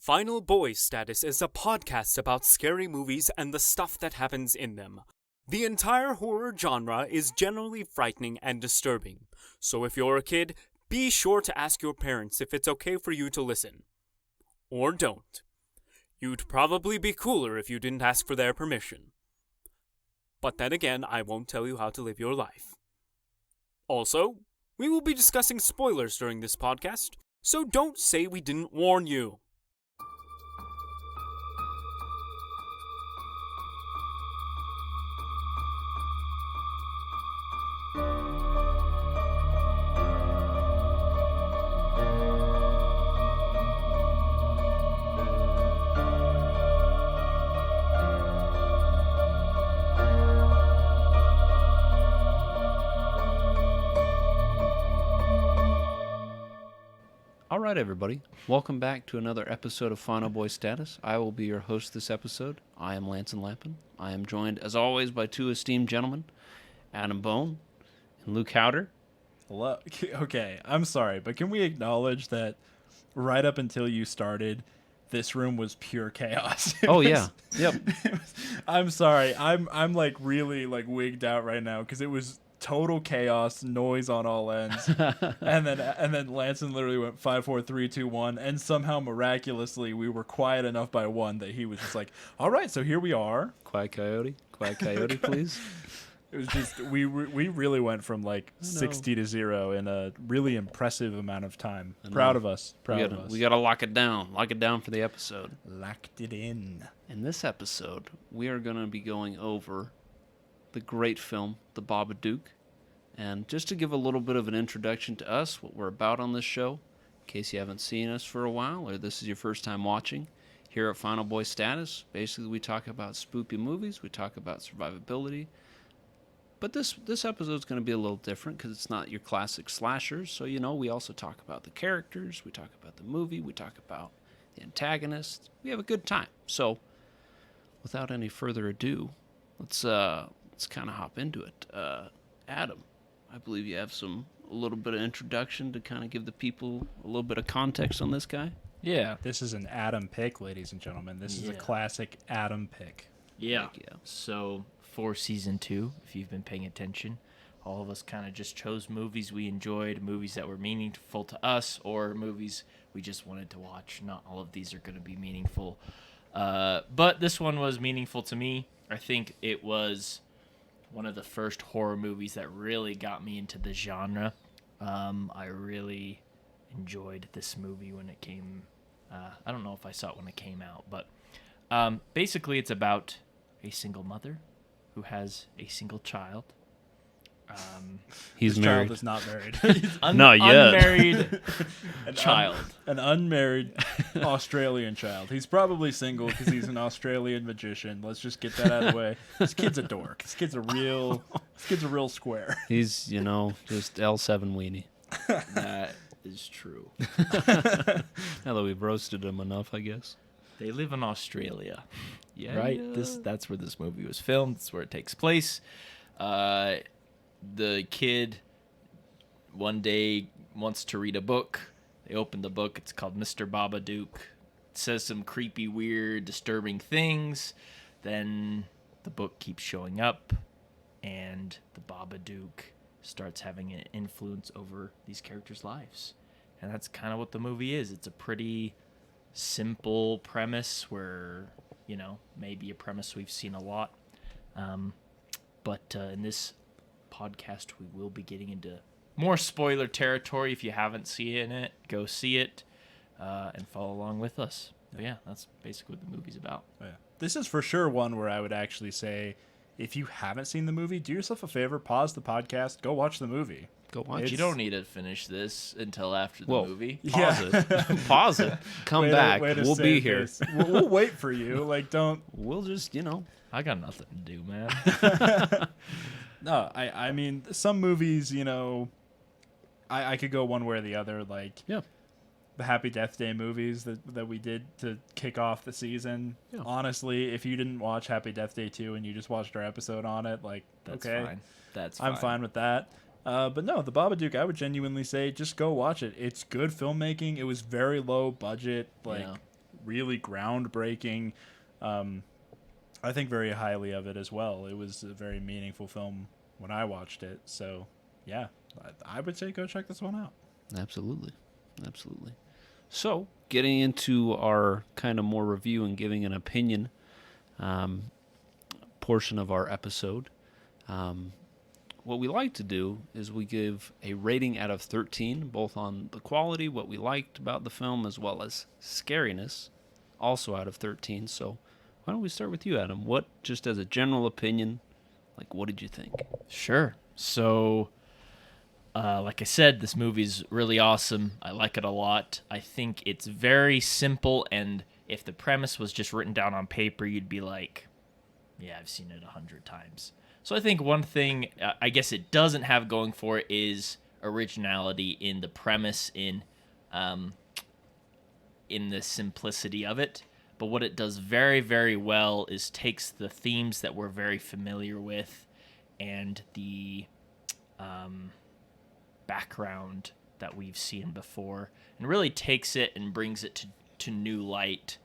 Final Boy Status is a podcast about scary movies and the stuff that happens in them. The entire horror genre is generally frightening and disturbing, so if you're a kid, be sure to ask your parents if it's okay for you to listen. Or don't. You'd probably be cooler if you didn't ask for their permission. But then again, I won't tell you how to live your life. Also, we will be discussing spoilers during this podcast, so don't say we didn't warn you. All right, everybody. Welcome back to another episode of Final Boy Status. I will be your host this episode. I am Lance and Lappin. I am joined, as always, by two esteemed gentlemen, Adam Bone and Luke Haueter. Hello. Okay, I'm sorry, but can we acknowledge that right up until you started, this room was pure chaos? Yep. I'm sorry. I'm like really like wigged out right now because it was total chaos, noise on all ends, and then Lanson literally went 5, 4, 3, 2, 1, and somehow miraculously we were quiet enough by one that he was just like, "All right, so here we are." Quiet coyote, please. It was just we really went from like 60 to 0 in a really impressive amount of time. Proud of us. We gotta lock it down for the episode. Locked it in. In this episode, we are gonna be going over the great film, The Babadook. And just to give a little bit of an introduction to us, what we're about on this show, in case you haven't seen us for a while or this is your first time watching, here at Final Boy Status, basically we talk about spooky movies, we talk about survivability. But this episode is going to be a little different because it's not your classic slashers. So, we also talk about the characters, we talk about the movie, we talk about the antagonist. We have a good time. So, without any further ado, let's kind of hop into it. Adam, I believe you have a little bit of introduction to kind of give the people a little bit of context on this guy. Yeah, this is an Adam pick, ladies and gentlemen. This is a classic Adam pick. Yeah. So for season 2, if you've been paying attention, all of us kind of just chose movies we enjoyed, movies that were meaningful to us, or movies we just wanted to watch. Not all of these are going to be meaningful. But this one was meaningful to me. I think it was one of the first horror movies that really got me into the genre. I really enjoyed this movie when it came. I don't know if I saw it when it came out, but basically it's about a single mother who has a single child. He's His married. child is not married. Not yet. Unmarried child. An unmarried Australian child. He's probably single because he's an Australian magician. Let's just get that out of the way. This kid's a dork. This kid's a real square. He's, just L7 weenie. That is true. Now that we've roasted him enough, I guess. They live in Australia. Yeah. Right? That's where this movie was filmed. That's where it takes place. The kid one day wants to read a book. They open the book. It's called Mr. Babadook. It says some creepy, weird, disturbing things. Then the book keeps showing up, and the Babadook starts having an influence over these characters' lives. And that's kind of what the movie is. It's a pretty simple premise where, maybe a premise we've seen a lot. But in this podcast, we will be getting into more spoiler territory. If you haven't seen it, go see it and follow along with us. But yeah, that's basically what the movie's about. Oh, yeah. This is for sure one where I would actually say, if you haven't seen the movie, do yourself a favor, pause the podcast, go watch the movie. Go watch. You don't need to finish this until after the movie. Pause it. Pause it. Come back. We'll be here. We'll wait for you. Don't. We'll just, I got nothing to do, man. No, I mean, some movies, I could go one way or the other. The Happy Death Day movies that we did to kick off the season. Yeah. Honestly, if you didn't watch Happy Death Day 2 and you just watched our episode on it, that's okay. Fine. That's fine. I'm fine with that. But no, The Babadook, I would genuinely say just go watch it. It's good filmmaking. It was very low budget. really groundbreaking. I think very highly of it as well. It was a very meaningful film when I watched it. So, yeah, I would say go check this one out. Absolutely. Absolutely. So, getting into our kind of more review and giving an opinion portion of our episode, what we like to do is we give a rating out of 13, both on the quality, what we liked about the film, as well as scariness, also out of 13. So, why don't we start with you, Adam? What, just as a general opinion, like, what did you think? Sure. So, like I said, this movie's really awesome. I like it a lot. I think it's very simple, and if the premise was just written down on paper, you'd be like, yeah, I've seen it 100 times. So I think one thing I guess it doesn't have going for it is originality in the premise, in the simplicity of it. But what it does very, very well is takes the themes that we're very familiar with and the background that we've seen before and really takes it and brings it to new light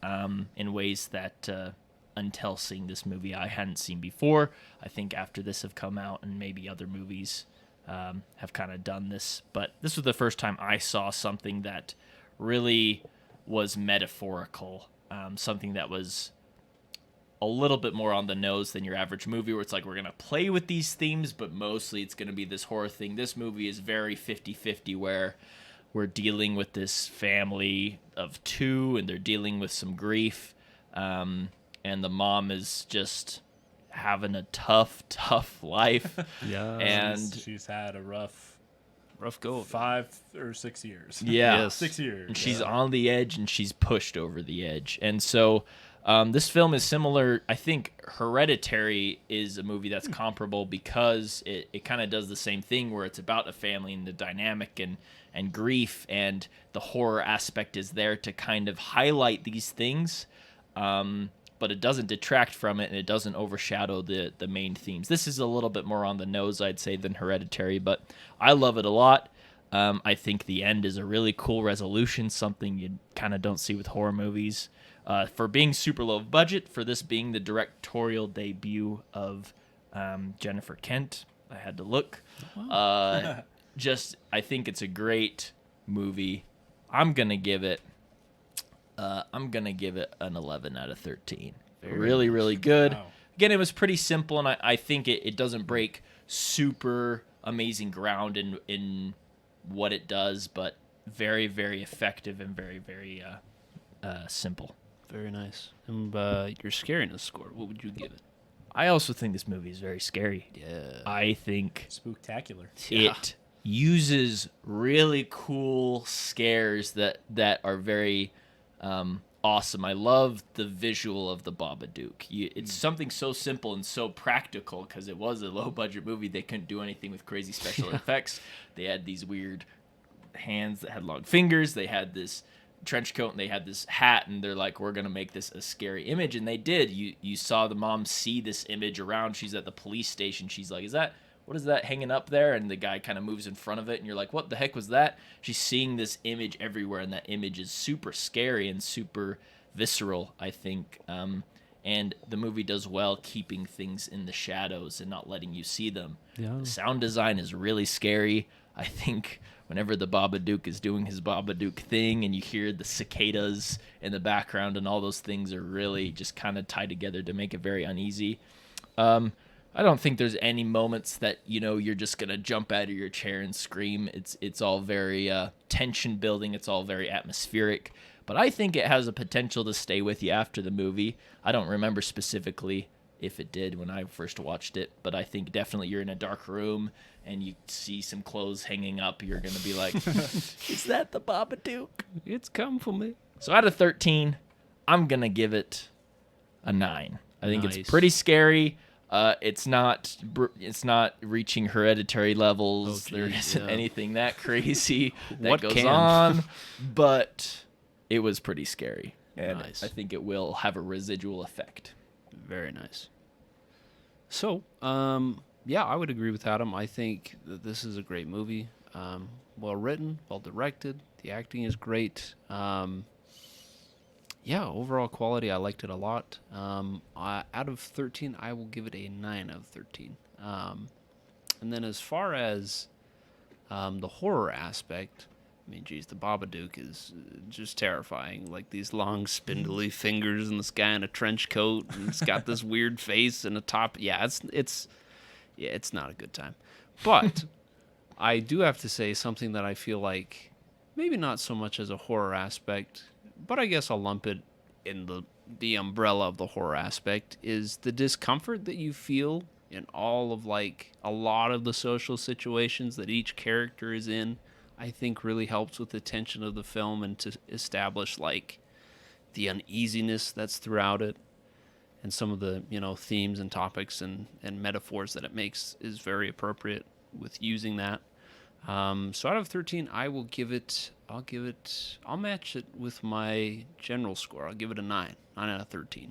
in ways that until seeing this movie I hadn't seen before. I think after this have come out and maybe other movies have kind of done this. But this was the first time I saw something that really was metaphorical. Something that was a little bit more on the nose than your average movie where it's like we're going to play with these themes, but mostly it's going to be this horror thing. This movie is very 50-50 where we're dealing with this family of two and they're dealing with some grief. And the mom is just having a tough life. Yeah. And she's had a rough go. 5 or 6 years. Yeah. Yes. 6 years. And she's on the edge and she's pushed over the edge. And so this film is similar. I think Hereditary is a movie that's comparable because it kind of does the same thing where it's about a family and the dynamic and grief, and the horror aspect is there to kind of highlight these things. But it doesn't detract from it and it doesn't overshadow the main themes. This is a little bit more on the nose, I'd say, than Hereditary, but I love it a lot. I think the end is a really cool resolution, something you kind of don't see with horror movies. For being super low budget, for this being the directorial debut of Jennifer Kent, I had to look. I think it's a great movie. I'm gonna give it an 11 out of 13. Really good. Wow. Again, it was pretty simple, and I think it doesn't break super amazing ground in what it does, but very, very effective and very, very simple. Very nice. And your scariness score, what would you give it? I also think this movie is very scary. Yeah. I think Spooktacular. it uses really cool scares that are very awesome. I love the visual of the Babadook. It's something so simple and so practical because it was a low-budget movie. They couldn't do anything with crazy special effects. They had these weird hands that had long fingers. They had this trench coat and they had this hat, and they're like, we're going to make this a scary image. And they did. You saw the mom see this image around. She's at the police station. She's like, what is that hanging up there? And the guy kind of moves in front of it, and you're like, what the heck was that? She's seeing this image everywhere, and that image is super scary and super visceral, I think. And the movie does well keeping things in the shadows and not letting you see them. Yeah. The sound design is really scary. I think whenever the Babadook is doing his Babadook thing and you hear the cicadas in the background and all those things are really just kind of tied together to make it very uneasy. I don't think there's any moments that, you're just going to jump out of your chair and scream. It's all very tension building. It's all very atmospheric. But I think it has a potential to stay with you after the movie. I don't remember specifically if it did when I first watched it, but I think definitely you're in a dark room and you see some clothes hanging up. You're going to be like, is that the Babadook? It's come for me. So out of 13, I'm going to give it a 9. I think Nice. it's pretty scary. It's not reaching Hereditary levels. Oh, there geez, isn't yeah. anything that crazy that What goes can? on, but it was pretty scary, and Nice. I think it will have a residual effect. Very nice. So, yeah, I would agree with Adam. I think that this is a great movie. Well written, well directed. The acting is great. yeah, overall quality, I liked it a lot. Out of 13, I will give it a 9 out of 13. And then as far as the horror aspect, I mean, geez, the Babadook is just terrifying. Like these long, spindly fingers, and this guy in a trench coat, and it's got this weird face and a top. Yeah, it's not a good time. But I do have to say something that I feel like maybe not so much as a horror aspect, but I guess I'll lump it in the umbrella of the horror aspect, is the discomfort that you feel in all of like a lot of the social situations that each character is in. I think really helps with the tension of the film and to establish like the uneasiness that's throughout it, and some of the themes and topics and metaphors that it makes is very appropriate with using that. So out of 13, I'll match it with my general score. I'll give it a 9 out of 13.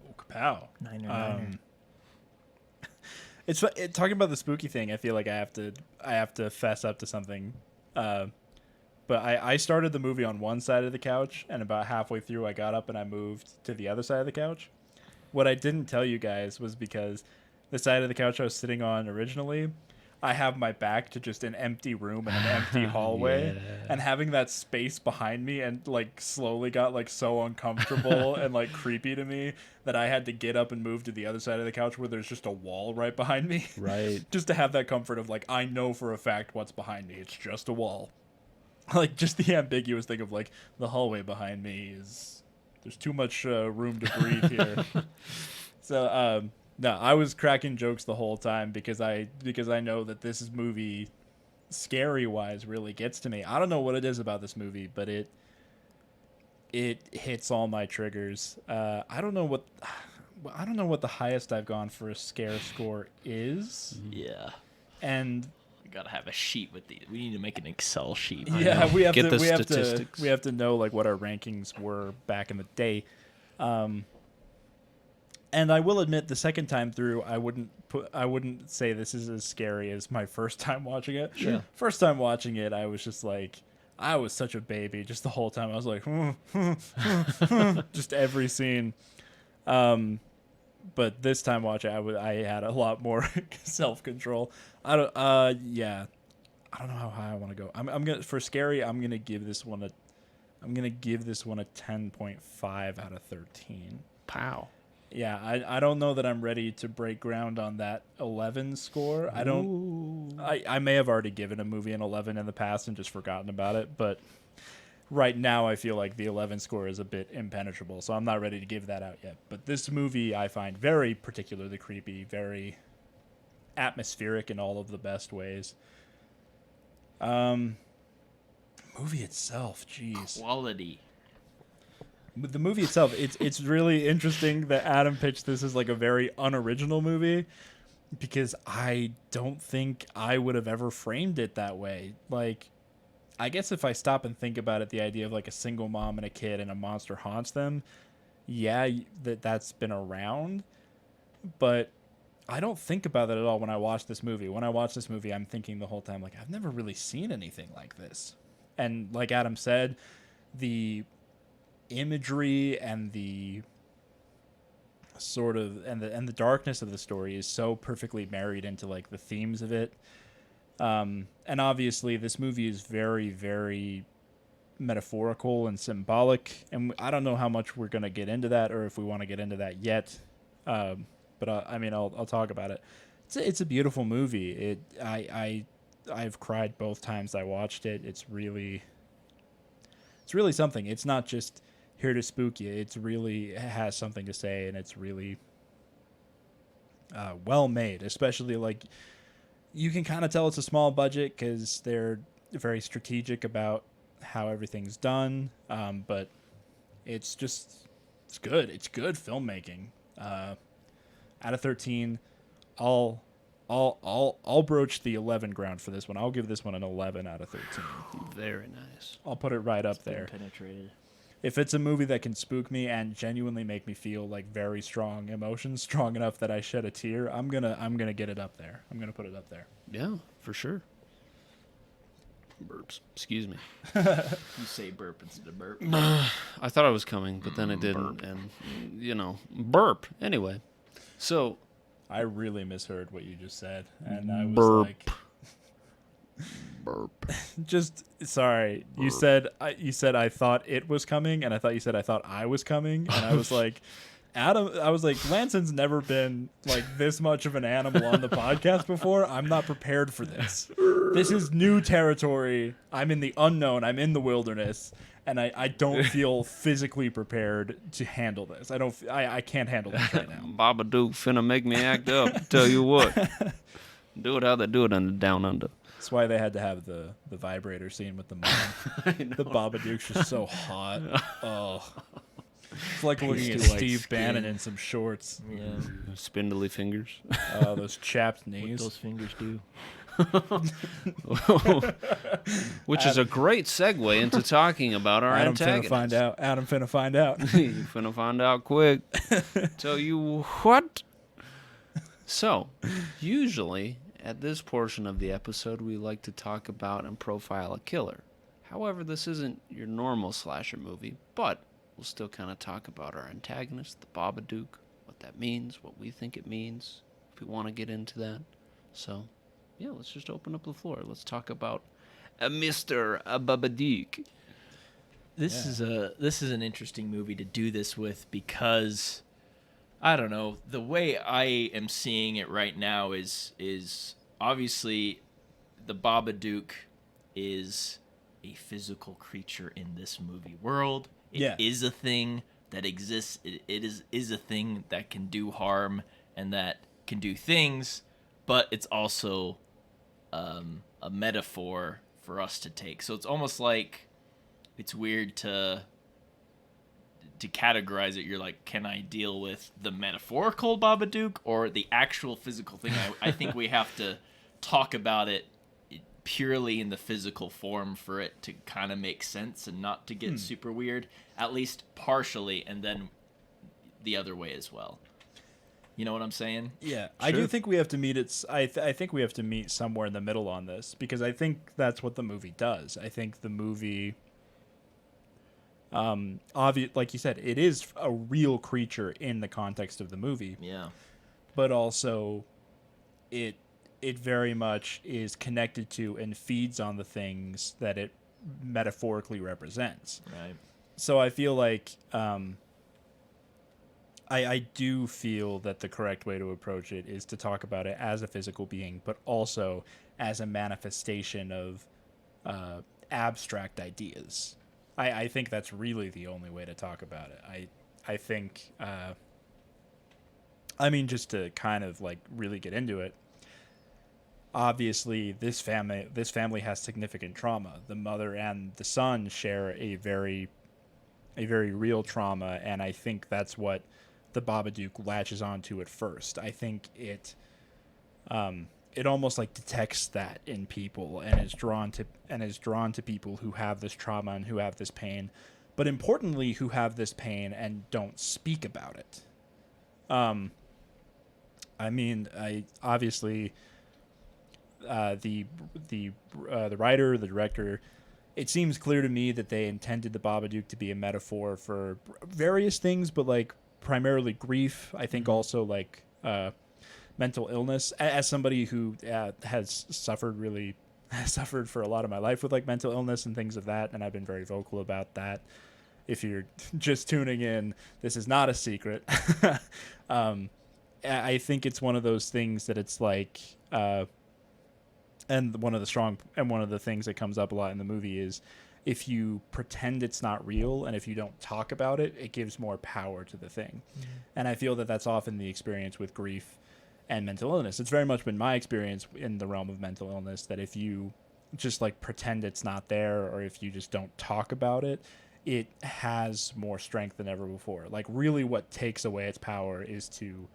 Oh, kapow. Niner. It's talking about the spooky thing. I feel like I have to fess up to something. But I started the movie on one side of the couch, and about halfway through, I got up and I moved to the other side of the couch. What I didn't tell you guys was because the side of the couch I was sitting on originally, I have my back to just an empty room and an empty hallway, and having that space behind me and like slowly got like so uncomfortable and like creepy to me that I had to get up and move to the other side of the couch where there's just a wall right behind me. Right. Just to have that comfort of like, I know for a fact what's behind me. It's just a wall. Like just the ambiguous thing of like the hallway behind me is there's too much room to breathe here. So, no, I was cracking jokes the whole time because I know that this movie, scary wise, really gets to me. I don't know what it is about this movie, but it hits all my triggers. I don't know what the highest I've gone for a scare score is. Yeah. And We gotta have a sheet with these. We need to make an Excel sheet. yeah, we have Get to the statistics. we have to know like what our rankings were back in the day. And I will admit, the second time through, I wouldn't say this is as scary as my first time watching it. Sure. First time watching it, I was just like, I was such a baby. Just the whole time, I was like, just every scene. But this time watching, I had a lot more self control. I don't know how high I want to go. I'm gonna for scary. I'm gonna give this one a 10.5 out of 13. Pow. Yeah, I don't know that I'm ready to break ground on that 11 score. I may have already given a movie an 11 in the past and just forgotten about it, but right now I feel like the 11 score is a bit impenetrable, so I'm not ready to give that out yet. But this movie I find very particularly creepy, very atmospheric in all of the best ways. Movie itself, jeez. Quality. The movie itself, it's really interesting that Adam pitched this as like a very unoriginal movie, because I don't think I would have ever framed it that way. Like, I guess if I stop and think about it, the idea of like a single mom and a kid and a monster haunts them, yeah, that's been around, but I don't think about it at all when I watch this movie. When I watch this movie, I'm thinking the whole time, like, I've never really seen anything like this. And like Adam said, the imagery and the sort of and the darkness of the story is so perfectly married into like the themes of it. And obviously this movie is very, very metaphorical and symbolic, and I don't know how much we're going to get into that or if we want to get into that yet. But I'll talk about it. It's a beautiful movie. I've cried both times I watched it. It's really something. It's not just here to spook you. It has something to say, and it's really well made. Especially like you can kind of tell it's a small budget because they're very strategic about how everything's done. But it's good. It's good filmmaking. Out of 13, I'll broach the 11 ground for this one. I'll give this one an 11 out of 13. Very nice. I'll put it right up there. Penetrated. If it's a movie that can spook me and genuinely make me feel like very strong emotions, strong enough that I shed a tear, I'm gonna get it up there. I'm gonna put it up there. Yeah, for sure. Burps. Excuse me. You say burp instead of burp. I thought I was coming, but then it didn't. And, burp. Anyway. So. I really misheard what you just said. And I was Burp. like... Burp. Just, sorry. Burp. You said I thought it was coming, and I thought you said I thought I was coming. And I was like... Lanson's never been like this much of an animal on the podcast before. I'm not prepared for this. This is new territory. I'm in the unknown. I'm in the wilderness, and I don't feel physically prepared to handle this. I can't handle this right now. Babadook finna make me act up. Tell you what. Do it how they do it on the Down Under. That's why they had to have the vibrator scene with the mom. The Babadook's just so hot. Oh. It's like looking at Steve Bannon in some shorts. Yeah. Spindly fingers. Oh, those chapped What knees. those fingers do. Which is a great segue into talking about our antagonist. Adam finna find out. You finna find out quick. Tell you what. So, usually, at this portion of the episode, we like to talk about and profile a killer. However, this isn't your normal slasher movie, but we'll still kind of talk about our antagonist, the Babadook, what that means, what we think it means, if we want to get into that. So, yeah, let's just open up the floor. Let's talk about Mr. Babadook. This is an interesting movie to do this with because I don't know, the way I am seeing it right now is obviously the Babadook is a physical creature in this movie world. It is a thing that exists. It is a thing that can do harm and that can do things, but it's also a metaphor for us to take. So it's almost like it's weird to categorize it. You're like, can I deal with the metaphorical Babadook or the actual physical thing? I think we have to talk about it purely in the physical form for it to kind of make sense and not to get super weird, at least partially, and then the other way as well. You know what I'm saying? Yeah, sure. I Sure. do think we have to meet I think we have to meet somewhere in the middle on this, because I think that's what the movie does. I think the movie, like you said, it is a real creature in the context of the movie. Yeah. But also, it very much is connected to and feeds on the things that it metaphorically represents. Right. So I feel like I do feel that the correct way to approach it is to talk about it as a physical being, but also as a manifestation of abstract ideas. I think that's really the only way to talk about it. I think, just to kind of like really get into it, obviously this family has significant trauma. The mother and the son share a very real trauma, and I think that's what the Babadook latches onto at first. I think it almost like detects that in people and is drawn to people who have this trauma and who have this pain, but importantly who have this pain and don't speak about it. The writer, the director, it seems clear to me that they intended the Babadook to be a metaphor for various things, but like primarily grief. I think also like mental illness. As somebody who has suffered for a lot of my life with like mental illness and things of that, and I've been very vocal about that. If you're just tuning in, this is not a secret. I think it's one of those things that it's like, and one of the things that comes up a lot in the movie is if you pretend it's not real and if you don't talk about it, it gives more power to the thing. Mm-hmm. And I feel that that's often the experience with grief and mental illness. It's very much been my experience in the realm of mental illness that if you just like pretend it's not there, or if you just don't talk about it, it has more strength than ever before. Like really what takes away its power is to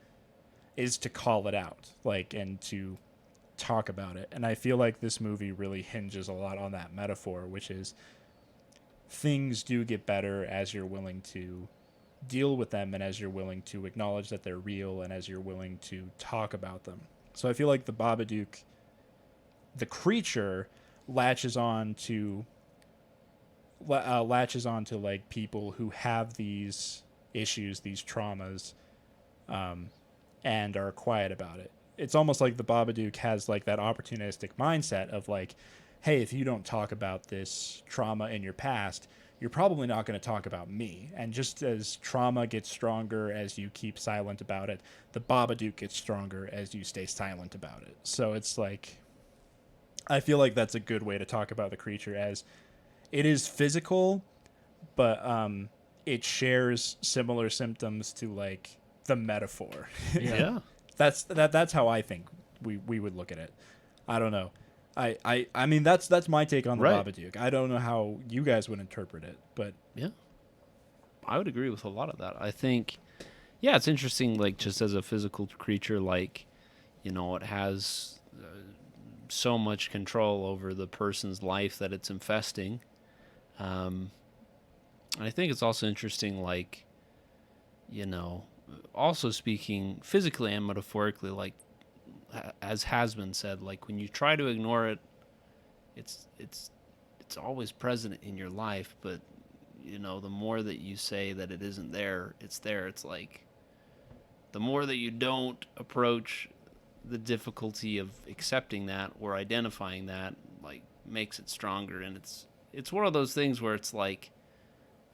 call it out, like, and to talk about it. And I feel like this movie really hinges a lot on that metaphor, which is things do get better as you're willing to deal with them and as you're willing to acknowledge that they're real and as you're willing to talk about them. So I feel like the Babadook, the creature, latches on to like people who have these issues, these traumas, and are quiet about it. It's almost like the Babadook has like that opportunistic mindset of like, hey, if you don't talk about this trauma in your past, you're probably not going to talk about me. And just as trauma gets stronger as you keep silent about it, the Babadook gets stronger as you stay silent about it. So it's like, I feel like that's a good way to talk about the creature, as it is physical, but it shares similar symptoms to like the metaphor. Yeah. That's how I think we would look at it. I don't know. I mean that's my take on the Right. Babadook. I don't know how you guys would interpret it, but Yeah. I would agree with a lot of that. I think, yeah, it's interesting, like, just as a physical creature, like, you know, it has so much control over the person's life that it's infesting. And I think it's also interesting, like, you know, also speaking physically and metaphorically, like, as has been said, like, when you try to ignore it, it's always present in your life, but you know, the more that you say that it isn't there, it's there. It's like the more that you don't approach the difficulty of accepting that or identifying that, like, makes it stronger. And it's one of those things where it's like,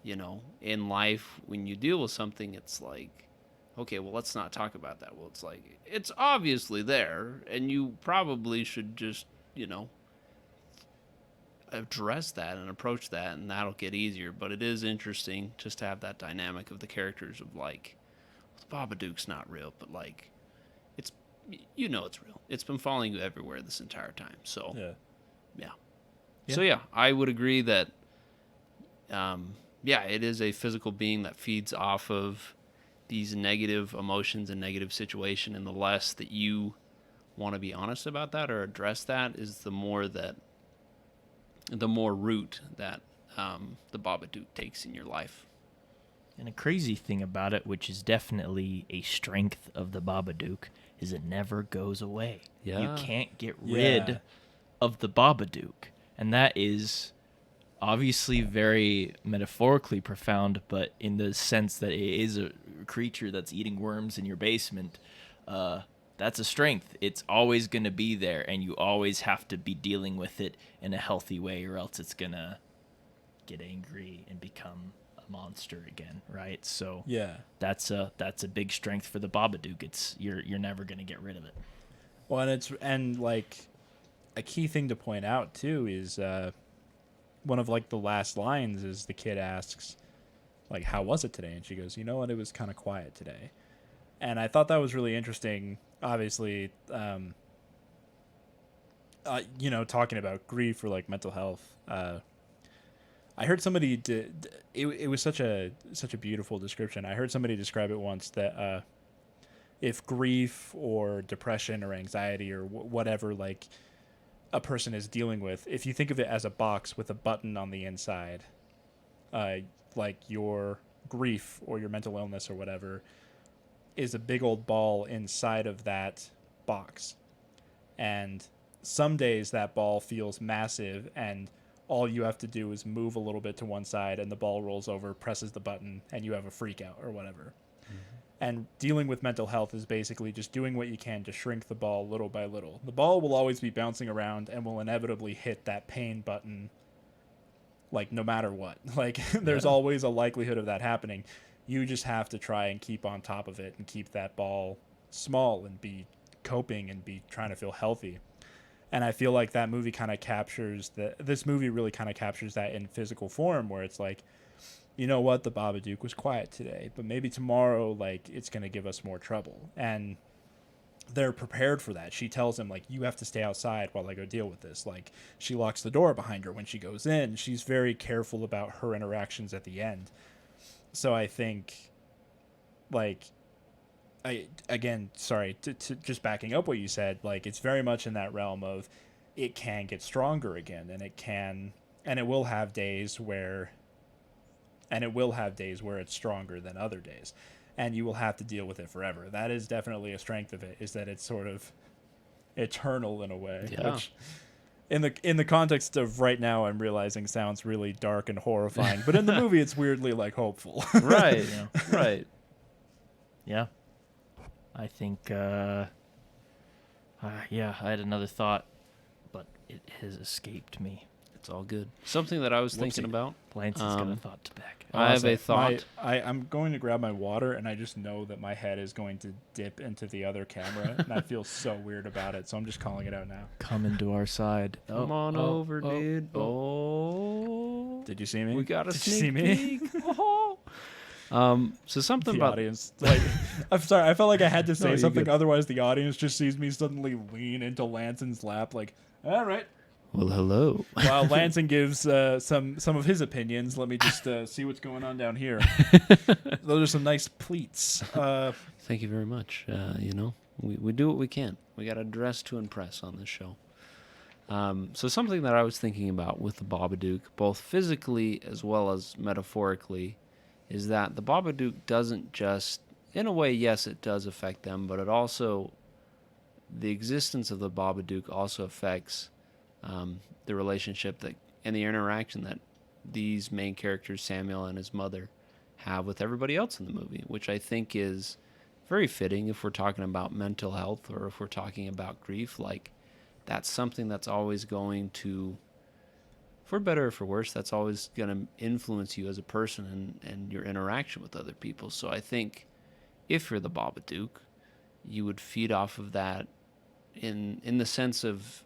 you know, in life when you deal with something, it's like, okay, well, let's not talk about that. Well, it's like, it's obviously there, and you probably should just, you know, address that and approach that, and that'll get easier. But it is interesting just to have that dynamic of the characters of like, well, the Babadook's not real, but like, it's, you know, it's real. It's been following you everywhere this entire time. So yeah. So yeah, I would agree that yeah, it is a physical being that feeds off of these negative emotions and negative situation, and the less that you want to be honest about that or address that is the more root that the Babadook takes in your life. And a crazy thing about it, which is definitely a strength of the Babadook, is it never goes away. Yeah. You can't get rid of the Babadook. And that is obviously very metaphorically profound, but in the sense that it is a creature that's eating worms in your basement, that's a strength. It's always going to be there, and you always have to be dealing with it in a healthy way, or else it's going to get angry and become a monster again, right? So yeah. that's a big strength for the Babadook. It's you're never going to get rid of it. Well, and like a key thing to point out too is one of like the last lines is the kid asks, like, how was it today? And she goes, you know what, it was kind of quiet today. And I thought that was really interesting. Obviously, you know, talking about grief or like mental health. I heard somebody it was such a beautiful description. I heard somebody describe it once that if grief or depression or anxiety or whatever, like, a person is dealing with, if you think of it as a box with a button on the inside, like your grief or your mental illness or whatever is a big old ball inside of that box. And some days that ball feels massive, and all you have to do is move a little bit to one side and the ball rolls over, presses the button, and you have a freak out or whatever. And dealing with mental health is basically just doing what you can to shrink the ball little by little. The ball will always be bouncing around and will inevitably hit that pain button, like, no matter what. Like, there's always a likelihood of that happening. You just have to try and keep on top of it and keep that ball small and be coping and be trying to feel healthy. And I feel like that movie kind of captures this movie really kind of captures that in physical form, where it's like, you know what, the Babadook was quiet today, but maybe tomorrow, like, it's going to give us more trouble. And they're prepared for that. She tells him, like, you have to stay outside while I go deal with this. Like, she locks the door behind her when she goes in. She's very careful about her interactions at the end. So I think, like, sorry, to just backing up what you said, like, it's very much in that realm of it can get stronger again, and it will have days where it's stronger than other days, and you will have to deal with it forever. That is definitely a strength of it, is that it's sort of eternal in a way. Yeah. Which, in the context of right now, I'm realizing sounds really dark and horrifying, but in the movie, it's weirdly like hopeful. Right. Yeah. Right. Yeah. I think, yeah, I had another thought, but it has escaped me. It's all good. Something that I was thinking Whoopsie. about. Lancey's got a thought to back. I have a thought. I'm going to grab my water, and I just know that my head is going to dip into the other camera, and I feel so weird about it, so I'm just calling it out now. Come into our side. Come on over, dude. Oh. Did you see me? We got a Did you sneak see me? peek. So something The about audience, like, I'm sorry, I felt like I had to say you're something, good. otherwise the audience just sees me suddenly lean into Lanson's lap, like, all right. Well, hello. While Lanson gives some of his opinions, let me just see what's going on down here. Those are some nice pleats. Thank you very much. We do what we can. We got to dress to impress on this show. So something that I was thinking about with the Babadook, both physically as well as metaphorically, is that the Babadook doesn't just, in a way, yes, it does affect them, but it also, the existence of the Babadook also affects the relationship that and the interaction that these main characters, Samuel and his mother, have with everybody else in the movie, which I think is very fitting if we're talking about mental health or if we're talking about grief. Like, that's something that's always going to, for better or for worse, that's always going to influence you as a person and your interaction with other people. So I think if you're the Babadook, you would feed off of that in the sense of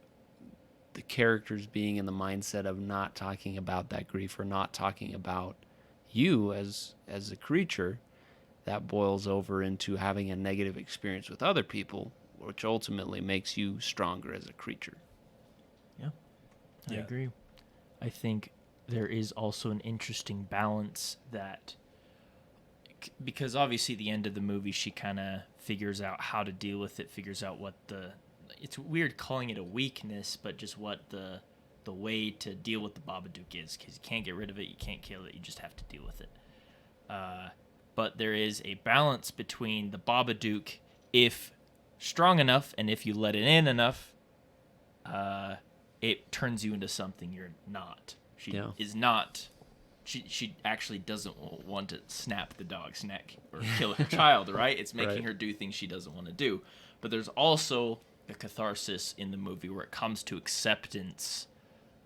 the characters being in the mindset of not talking about that grief or not talking about you as a creature. That boils over into having a negative experience with other people, which ultimately makes you stronger as a creature. Yeah, I Yeah. agree. I think there is also an interesting balance that, because obviously the end of the movie, she kind of figures out how to deal with it, figures out what it's weird calling it a weakness, but just what the way to deal with the Babadook is, because you can't get rid of it, you can't kill it, you just have to deal with it. But there is a balance between the Babadook, if strong enough and if you let it in enough, it turns you into something you're not. She is not. She actually doesn't want to snap the dog's neck or kill her child, right? It's making her do things she doesn't want to do. But there's also a catharsis in the movie where it comes to acceptance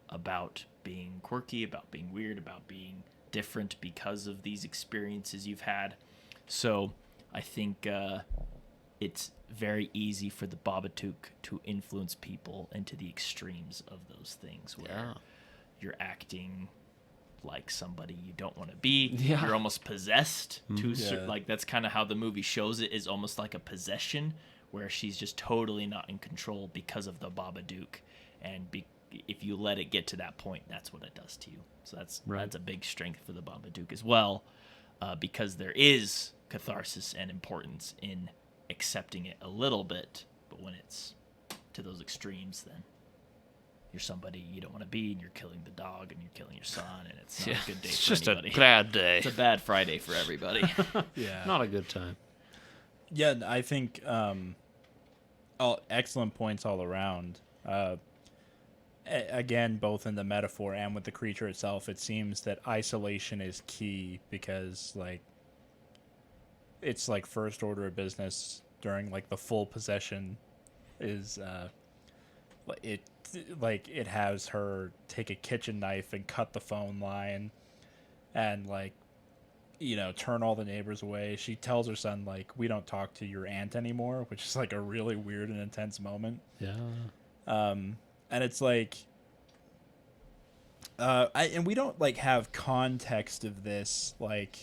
about being quirky, about being weird, about being different because of these experiences you've had. So I think it's very easy for the Babadook to influence people into the extremes of those things where you're acting like somebody you don't want to be. Yeah. You're almost possessed like that's kind of how the movie shows it, is almost like a possession where she's just totally not in control because of the Babadook, and if you let it get to that point, that's what it does to you. So that's a big strength for the Babadook as well, because there is catharsis and importance in accepting it a little bit, but when it's to those extremes, then you're somebody you don't want to be, and you're killing the dog, and you're killing your son, and it's not a good day It's for just anybody. a bad day. It's a bad Friday for everybody. Yeah. Not a good time. Yeah, I think excellent points all around. Again, both in the metaphor and with the creature itself, it seems that isolation is key, because like it's like first order of business during like the full possession is it has her take a kitchen knife and cut the phone line and like, you know, turn all the neighbors away. She tells her son, like, we don't talk to your aunt anymore, which is like a really weird and intense moment. Yeah. And it's like, and we don't like have context of this. Like,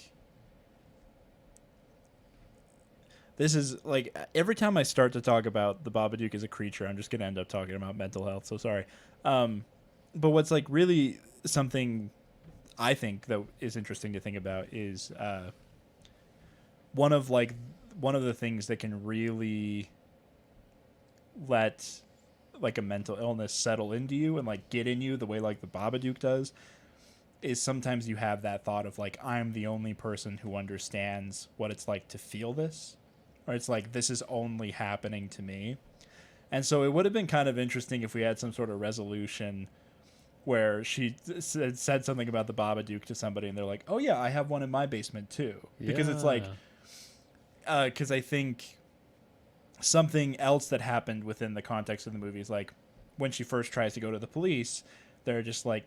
this is like every time I start to talk about the Babadook as a creature, I'm just gonna end up talking about mental health. So sorry. But what's like really something I think that is interesting to think about is one of the things that can really let like a mental illness settle into you and like get in you the way like the Babadook does is sometimes you have that thought of like, I'm the only person who understands what it's like to feel this, or it's like this is only happening to me. And so it would have been kind of interesting if we had some sort of resolution where she said something about the Babadook to somebody, and they're like, "Oh yeah, I have one in my basement too." Because it's like, because I think something else that happened within the context of the movie is like when she first tries to go to the police, they're just like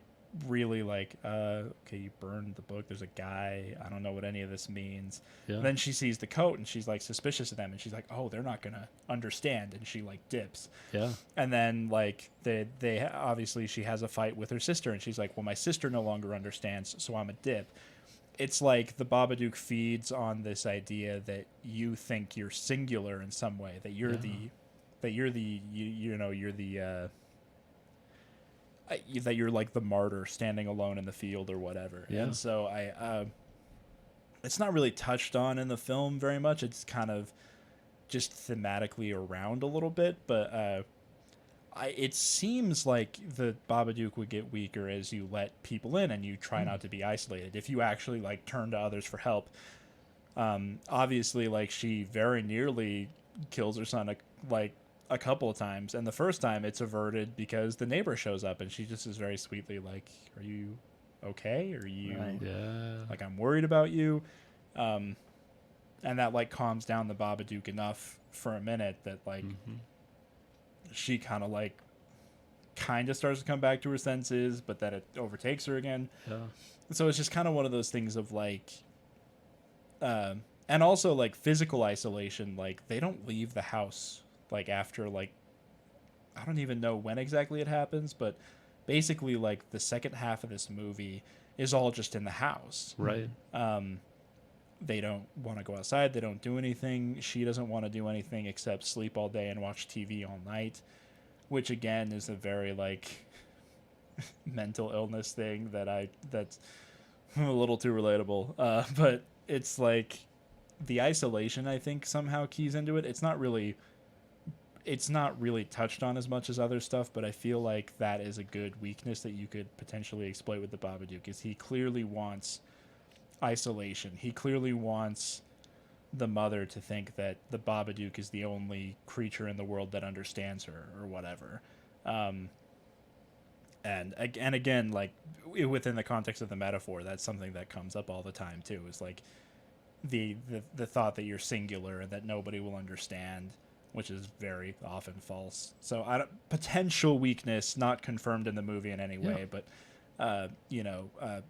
really like, okay, you burned the book. There's a guy. I don't know what any of this means. Yeah. Then she sees the coat and she's like suspicious of them, and she's like, oh, they're not gonna understand, and she like dips. Yeah. And then like they obviously she has a fight with her sister, and she's like, well, my sister no longer understands, so I'm a dip. It's like the Babadook feeds on this idea that you think you're singular in some way, that you're that you're like the martyr standing alone in the field or whatever. Yeah. And so it's not really touched on in the film very much. It's kind of just thematically around a little bit, but it seems like the Babadook would get weaker as you let people in and you try not to be isolated. If you actually like turn to others for help, obviously, like she very nearly kills her son a couple of times, and the first time it's averted because the neighbor shows up, and she just is very sweetly like, "Are you okay? Are you like, I'm worried about you?" And that like calms down the Babadook enough for a minute that like she kind of starts to come back to her senses, but then it overtakes her again. Yeah. So it's just kind of one of those things of like, and also like physical isolation. Like they don't leave the house. Like after like, I don't even know when exactly it happens, but basically like the second half of this movie is all just in the house. Right. They don't want to go outside. They don't do anything. She doesn't want to do anything except sleep all day and watch TV all night, which again is a very like mental illness thing that's a little too relatable. But it's like the isolation, I think, somehow keys into it. It's not really touched on as much as other stuff, but I feel like that is a good weakness that you could potentially exploit with the Babadook, is he clearly wants isolation. He clearly wants the mother to think that the Babadook is the only creature in the world that understands her or whatever. And again, like within the context of the metaphor, that's something that comes up all the time too, is like the thought that you're singular and that nobody will understand, which is very often false. So potential weakness, not confirmed in the movie in any way, but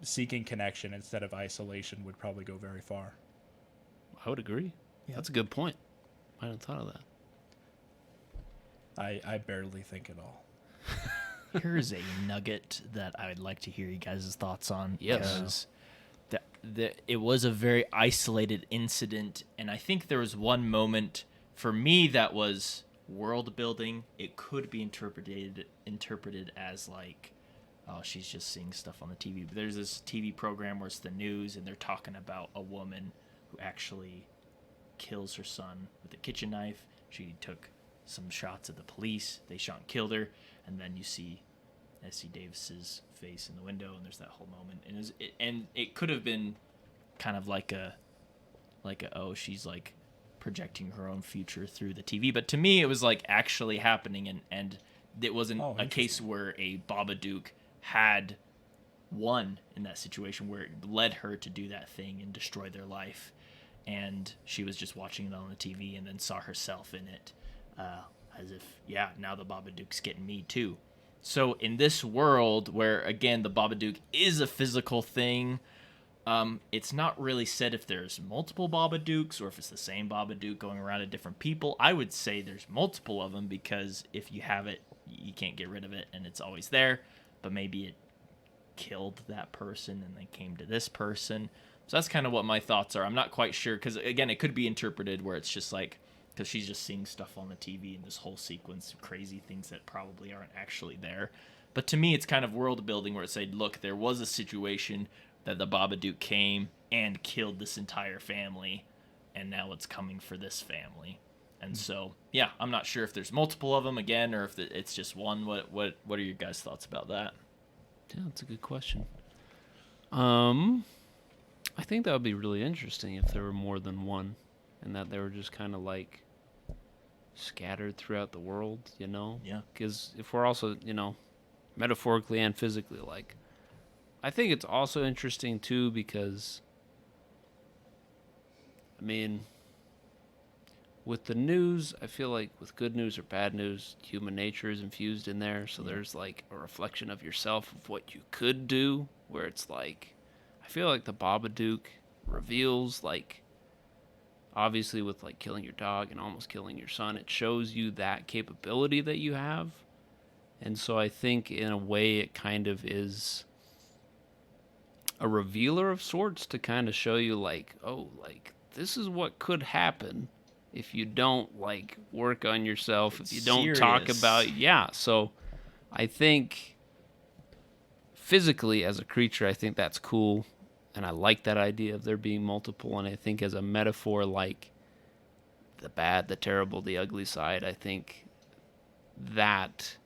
seeking connection instead of isolation would probably go very far. I would agree. Yeah. That's a good point. I hadn't thought of that. I barely think at all. Here's a nugget that I would like to hear you guys' thoughts on. Yes. Because it was a very isolated incident, and I think there was one moment for me that was world building. It could be interpreted as like, oh, she's just seeing stuff on the TV. But there's this TV program where it's the news, and they're talking about a woman who actually kills her son with a kitchen knife. She took some shots at the police. They shot and killed her. And then you see Essie Davis's face in the window, and there's that whole moment. And it could have been kind of like a oh, she's like projecting her own future through the TV. But to me, it was like actually happening, and it wasn't a case where a Babadook had won in that situation where it led her to do that thing and destroy their life. And she was just watching it on the TV and then saw herself in it. As if, now the Babadook's getting me too. So in this world where, again, the Babadook is a physical thing, it's not really said if there's multiple Babadooks or if it's the same Babadook going around to different people. I would say there's multiple of them, because if you have it, you can't get rid of it and it's always there. But maybe it killed that person and they came to this person. So that's kind of what my thoughts are. I'm not quite sure, because, again, it could be interpreted where it's just like, because she's just seeing stuff on the TV and this whole sequence of crazy things that probably aren't actually there. But to me, it's kind of world building where it said, look, there was a situation that the Babadook came and killed this entire family, and now it's coming for this family. And so, I'm not sure if there's multiple of them again, or if it's just one. What are your guys' thoughts about that? Yeah, that's a good question. I think that would be really interesting if there were more than one, and that they were just kind of like scattered throughout the world, you know? Yeah. Because if we're also, you know, metaphorically and physically, like, I think it's also interesting, too, because, I mean, with the news, I feel like with good news or bad news, human nature is infused in there. So there's like a reflection of yourself of what you could do, where it's like, I feel like the Babadook reveals, like, obviously with like killing your dog and almost killing your son, it shows you that capability that you have. And so I think in a way it kind of is a revealer of sorts to kind of show you like, oh, like this is what could happen if you don't like work on yourself, if you don't talk serious. about, yeah. So I think physically as a creature, I think that's cool. And I like that idea of there being multiple. And I think as a metaphor, like the bad, the terrible, the ugly side, I think that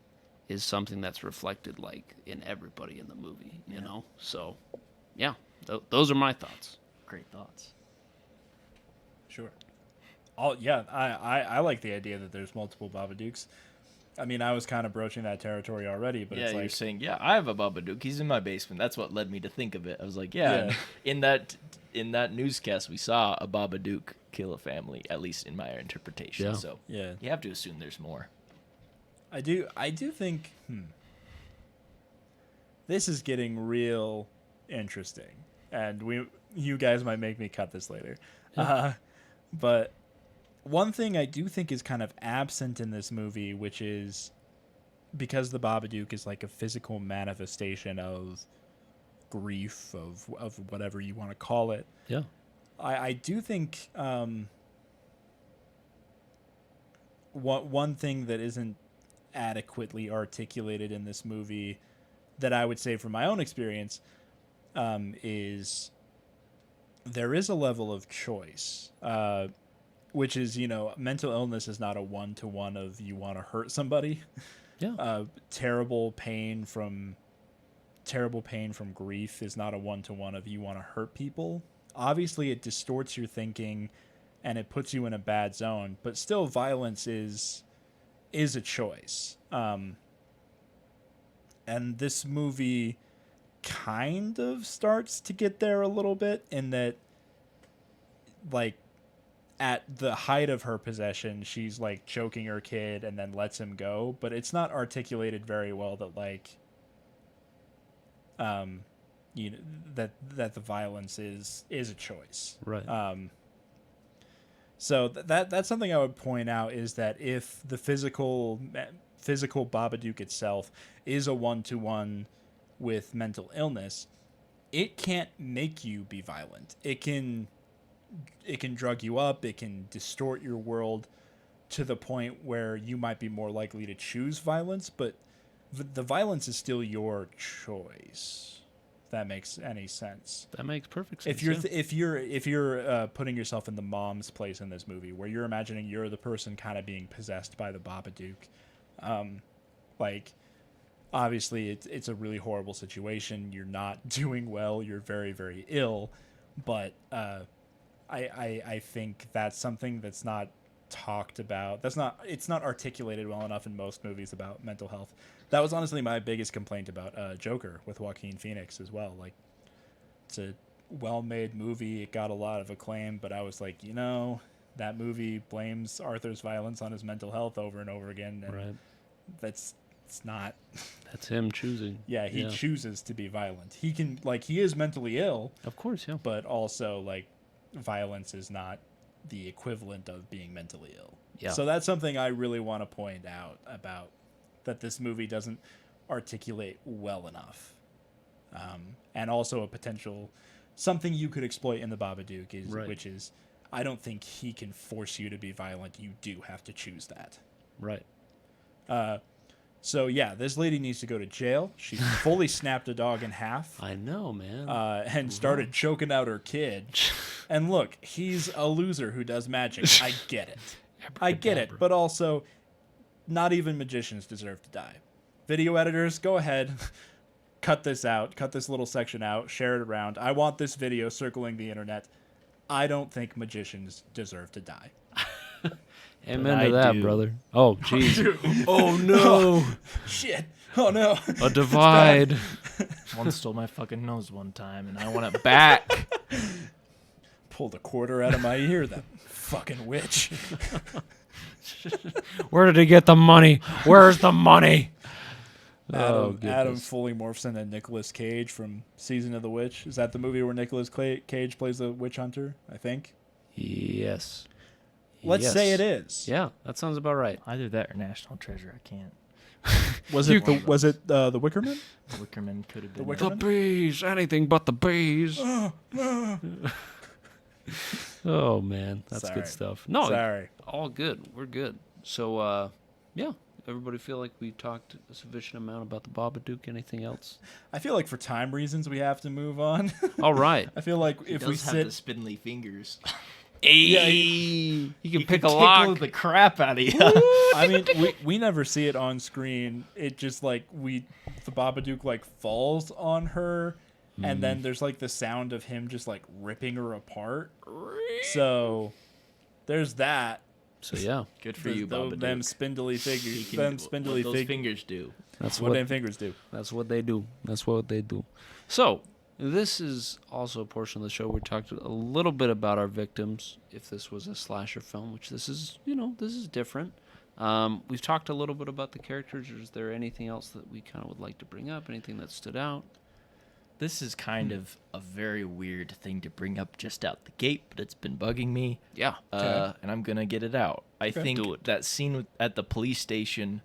is something that's reflected like in everybody in the movie, you know? So yeah, those are my thoughts. Great thoughts. Sure. I like the idea that there's multiple Babadooks. I mean, I was kind of broaching that territory already, but Yeah, it's you're like, saying, yeah, I have a Babadook. He's in my basement. That's what led me to think of it. I was like, yeah. Yeah. In that newscast, we saw a Babadook kill a family, at least in my interpretation. Yeah. So yeah, you have to assume there's more. I do think this is getting real interesting, and you guys might make me cut this later, but one thing I do think is kind of absent in this movie, which is because the Babadook is like a physical manifestation of grief, of whatever you want to call it. Yeah. I do think one thing that isn't adequately articulated in this movie that I would say from my own experience is there is a level of choice, which is, you know, mental illness is not a one-to-one of you want to hurt somebody. Yeah. Terrible pain from grief is not a one-to-one of you want to hurt people. Obviously, it distorts your thinking and it puts you in a bad zone, but still violence is a choice. And this movie kind of starts to get there a little bit in that, like, at the height of her possession, she's like choking her kid and then lets him go, but it's not articulated very well that like you know, that the violence is a choice. Right. So that's something I would point out, is that if the physical Babadook itself is a one-to-one with mental illness, it can't make you be violent. It can drug you up. It can distort your world to the point where you might be more likely to choose violence, but the violence is still your choice. If that makes any sense. That makes perfect sense. If you're putting yourself in the mom's place in this movie, where you're imagining you're the person kind of being possessed by the Babadook, like, obviously it's a really horrible situation. You're not doing well. You're very, very ill, but I think that's something that's not talked about. It's not articulated well enough in most movies about mental health. That was honestly my biggest complaint about Joker with Joaquin Phoenix as well. Like, it's a well-made movie. It got a lot of acclaim, but I was like, you know, that movie blames Arthur's violence on his mental health over and over again, and Right. it's not. That's him choosing. Yeah, he chooses to be violent. He can, like, he is mentally ill, Of course, yeah. but also, like, violence is not the equivalent of being mentally ill. Yeah. So that's something I really want to point out about that this movie doesn't articulate well enough. And also a potential something you could exploit in the Babadook is Right. which is, I don't think he can force you to be violent. You do have to choose that. Right. So yeah, this lady needs to go to jail. She fully snapped a dog in half. I know, man. And started choking out her kid. And look, he's a loser who does magic. I get it. I get it. But also, not even magicians deserve to die. Video editors, go ahead. Cut this out. Cut this little section out. Share it around. I want this video circling the internet. I don't think magicians deserve to die. Amen I to that, do. brother. Oh, jeez. Oh no! Shit! Oh no! A divide. One stole my fucking nose one time, and I want it back. Pulled a quarter out of my ear. That fucking witch. Where did he get the money? Where's the money? Adam goodness. fully morphs into Nicolas Cage from Season of the Witch. Is that the movie where Nicolas Cage plays the witch hunter? I think. Yes. Let's Yes. say it is. Yeah, that sounds about right. Either that or National Treasure. I can't. Was it the Wickerman? Wickerman could have been. The there. The bees. Anything but the bees. Oh, man. That's Sorry. good stuff. No, Sorry. all good. We're good. So, yeah. Everybody feel like we talked a sufficient amount about the Babadook? Anything else? I feel like for time reasons we have to move on. All right. I feel like He if we does have sit, the spindly fingers. Yeah, you can He pick could a lock. tickle the crap out of you. I mean, we never see it on screen. It just like the Babadook like falls on her, and then there's like the sound of him just like ripping her apart. So there's that. So, yeah. Good for you, Babadook. Them spindly figures. He can Them do spindly what those figures. fingers do. That's What what them fingers do. That's what they do. That's what they do. So, this is also a portion of the show where we talked a little bit about our victims. If this was a slasher film, which this is, this is different. We've talked a little bit about the characters. Is there anything else that we kind of would like to bring up? Anything that stood out? This is kind of a very weird thing to bring up just out the gate, but it's been bugging me. Yeah. And I'm going to get it out. I think Do it. that scene at the police station,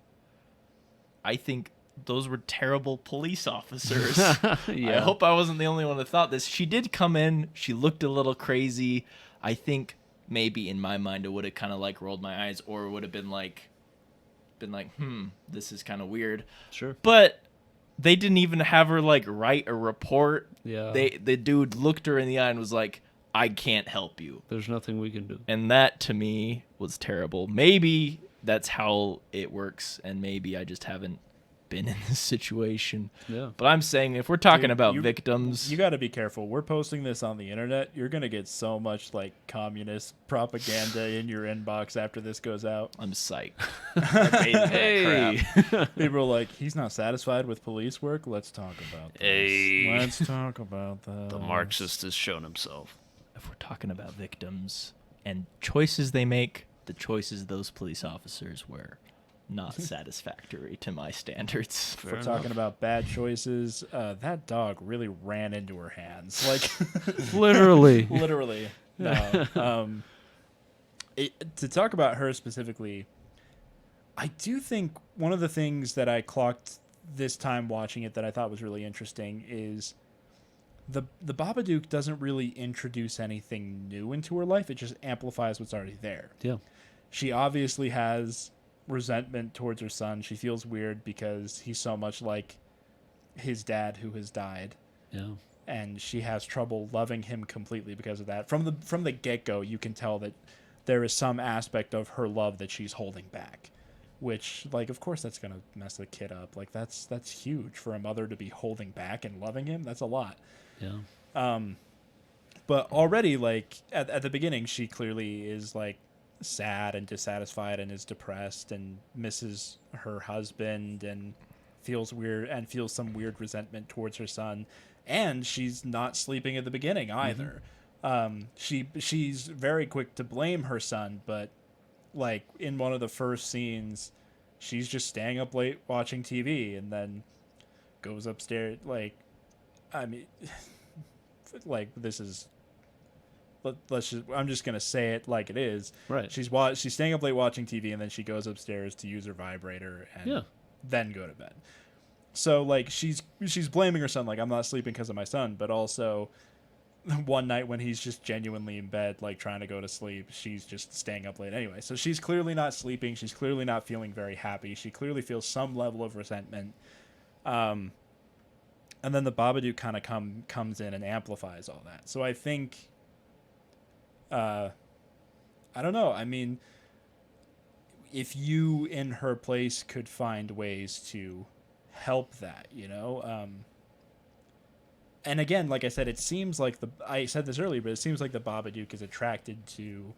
I think those were terrible police officers. Yeah. I hope I wasn't the only one that thought this. She did come in. She looked a little crazy. I think maybe in my mind it would have kind of like rolled my eyes, or it would have been like, this is kind of weird. Sure. But they didn't even have her like write a report. Yeah. The dude looked her in the eye and was like, I can't help you. There's nothing we can do. And that to me was terrible. Maybe that's how it works, and maybe I just haven't been in this situation. Yeah. But I'm saying if we're talking Dude, about you- victims, You got to be careful. We're posting this on the internet. You're gonna get so much like communist propaganda in your inbox after this goes out. I'm psyched. I made that Hey. crap. People are like, he's not satisfied with police work. Let's talk about this. Hey. Let's talk about that. The Marxist has shown himself. If we're talking about victims and choices they make, the choices those police officers were not satisfactory to my standards. If we're talking about bad choices, that dog really ran into her hands. Like, Literally. literally. No. To talk about her specifically, I do think one of the things that I clocked this time watching it that I thought was really interesting is the Babadook doesn't really introduce anything new into her life. It just amplifies what's already there. Yeah. She obviously has resentment towards her son. She feels weird because he's so much like his dad who has died, Yeah. and she has trouble loving him completely because of that. From the get-go, you can tell that there is some aspect of her love that she's holding back, which, like, of course that's going to mess the kid up. Like, that's huge for a mother to be holding back and loving him. That's a lot. Yeah. But already, like, at the beginning, she clearly is, like, sad and dissatisfied and is depressed and misses her husband and feels weird and feels some weird resentment towards her son. And she's not sleeping at the beginning either. She's very quick to blame her son, but, like, in one of the first scenes, she's just staying up late watching TV and then goes upstairs. Like, I mean, like, this is... I'm just gonna say it like it is. Right. She's staying up late watching TV, and then she goes upstairs to use her vibrator and then go to bed. So, like, she's blaming her son, like, I'm not sleeping because of my son, but also one night when he's just genuinely in bed, like, trying to go to sleep, she's just staying up late anyway. So she's clearly not sleeping. She's clearly not feeling very happy. She clearly feels some level of resentment. And then the Babadook kind of comes in and amplifies all that. So I think... I don't know. I mean, if you in her place could find ways to help that, you know? And again, like I said, it seems like I said this earlier, but it seems like the Babadook is attracted to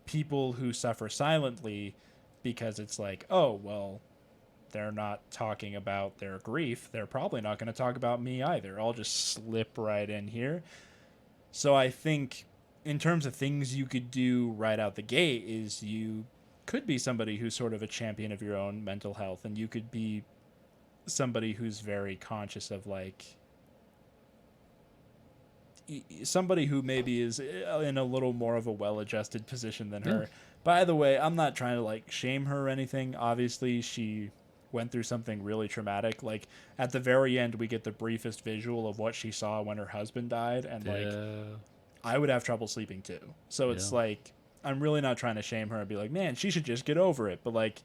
people who suffer silently because it's like, oh, well, they're not talking about their grief. They're probably not going to talk about me either. I'll just slip right in here. So I think in terms of things you could do right out the gate is you could be somebody who's sort of a champion of your own mental health, and you could be somebody who's very conscious of like somebody who maybe is in a little more of a well-adjusted position than her. By the way, I'm not trying to like shame her or anything. Obviously, she went through something really traumatic. Like at the very end, we get the briefest visual of what she saw when her husband died, and like I would have trouble sleeping too. So it's like I'm really not trying to shame her and be like, man, she should just get over it. But like,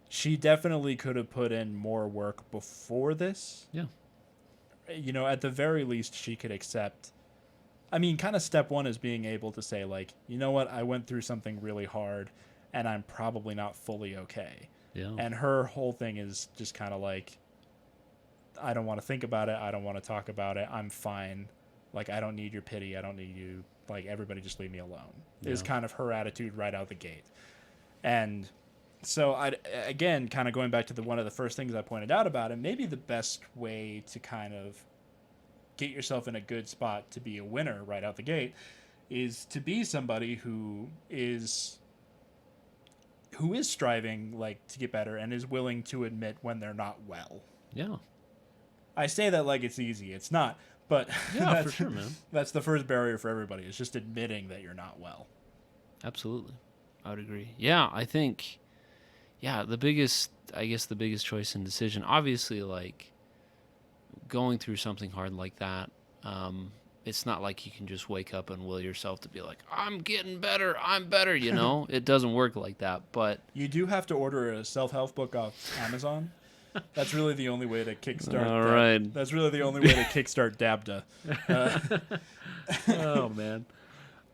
she definitely could have put in more work before this. Yeah. You know, at the very least, she could accept. I mean, kind of step one is being able to say, like, you know what, I went through something really hard, and I'm probably not fully okay. Yeah. And her whole thing is just kind of like, I don't want to think about it. I don't want to talk about it. I'm fine. Like, I don't need your pity. I don't need you. Like, everybody just leave me alone. Is kind of her attitude right out the gate. And so, again, kind of going back to one of the first things I pointed out about it, maybe the best way to kind of get yourself in a good spot to be a winner right out the gate is to be somebody who is striving like to get better and is willing to admit when they're not well. Yeah. I say that like it's easy. It's not, but Yeah, for sure, man. That's the first barrier for everybody. Is just admitting that you're not well. Absolutely. I would agree. Yeah, I think the biggest choice and decision, obviously, like going through something hard like that, it's not like you can just wake up and will yourself to be like, I'm getting better, I'm better, you know? It doesn't work like that, but you do have to order a self-help book off Amazon. That's really the only way to kickstart. All right. That's really the only way to kickstart Dabda. Oh man.